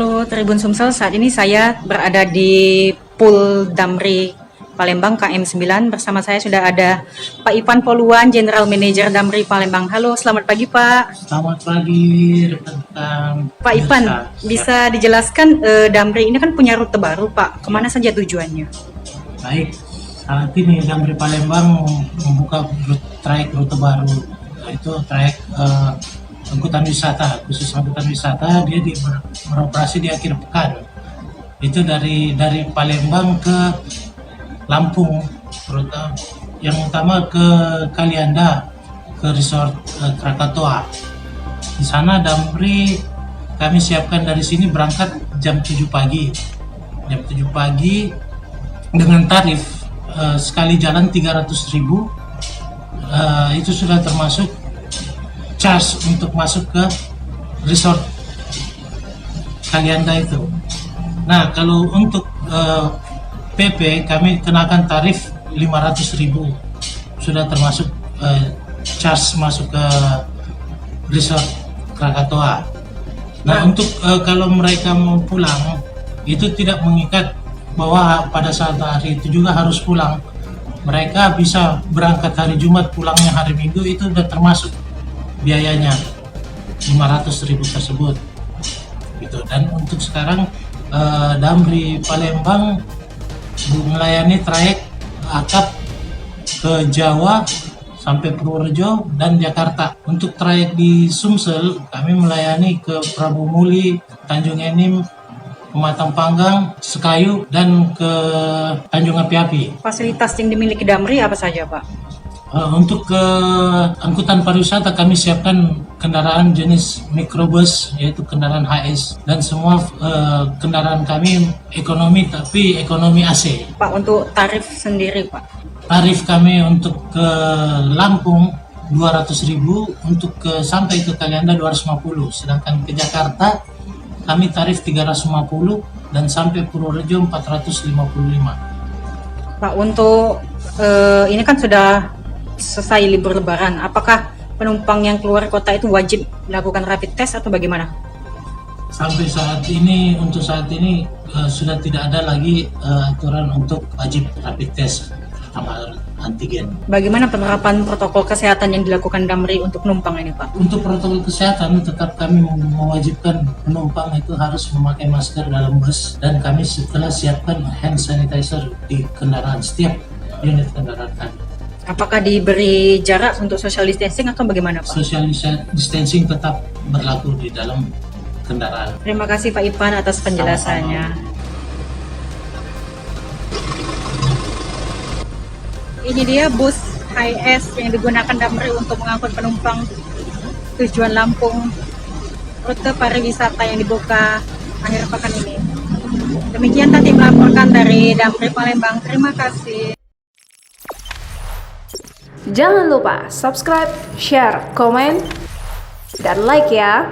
Halo Tribun Sumsel, saat ini saya berada di Pool Damri Palembang KM9. Bersama saya sudah ada Pak Ipan Poluan, General Manager Damri Palembang. Halo, selamat pagi Pak. Selamat pagi rekan-rekan. Pak Ipan, bisa dijelaskan Damri ini kan punya rute baru Pak, kemana saja tujuannya? Baik, saat ini Damri Palembang membuka trayek rute baru, yaitu trayek angkutan wisata, khusus angkutan wisata. Dia beroperasi di akhir pekan. Itu dari Palembang ke Lampung, terutama yang utama ke Kalianda, ke Resort Krakatoa. Di sana Damri kami siapkan dari sini berangkat jam 7 pagi. Jam 7 pagi dengan tarif sekali jalan 300.000. Itu sudah termasuk charge untuk masuk ke resort Kalianda itu. Nah, kalau untuk PP kami kenakan tarif 500.000. Sudah termasuk charge masuk ke resort Krakatoa. Nah, untuk kalau mereka mau pulang itu tidak mengikat bahwa pada saat hari itu juga harus pulang. Mereka bisa berangkat hari Jumat, pulangnya hari Minggu, itu sudah termasuk biayanya 500.000 tersebut gitu. Dan untuk sekarang Damri Palembang melayani trayek akap ke Jawa sampai Purworejo dan Jakarta. Untuk trayek di Sumsel kami melayani ke Prabu Muli, Tanjung Enim, Pematang Panggang, Sekayu, dan ke Tanjung Api-Api. Fasilitas yang dimiliki Damri apa saja Pak? Untuk ke angkutan pariwisata kami siapkan kendaraan jenis mikrobus, yaitu kendaraan HS, dan semua kendaraan kami ekonomi, tapi ekonomi AC. Pak, untuk tarif sendiri Pak? Tarif kami untuk ke Lampung 200.000, untuk ke sampai ke Kalianda 250, sedangkan ke Jakarta kami tarif 350 dan sampai Purworejo 455. Pak, untuk ini kan sudah selesai libur lebaran, apakah penumpang yang keluar kota itu wajib melakukan rapid test atau bagaimana? Sampai saat ini, untuk saat ini sudah tidak ada lagi aturan untuk wajib rapid test sama antigen. Bagaimana penerapan protokol kesehatan yang dilakukan Damri untuk penumpang ini Pak? Untuk protokol kesehatan tetap kami mewajibkan penumpang itu harus memakai masker dalam bus, dan kami setelah siapkan hand sanitizer di kendaraan, setiap unit kendaraan kami. Apakah diberi jarak untuk social distancing atau bagaimana Pak? Social distancing tetap berlaku di dalam kendaraan. Terima kasih Pak Ipan atas penjelasannya. Ini dia bus HS yang digunakan Damri untuk mengangkut penumpang tujuan Lampung, rute pariwisata yang dibuka akhir pekan ini. Demikian tadi melaporkan dari Damri Palembang. Terima kasih. Jangan lupa subscribe, share, komen, dan like ya.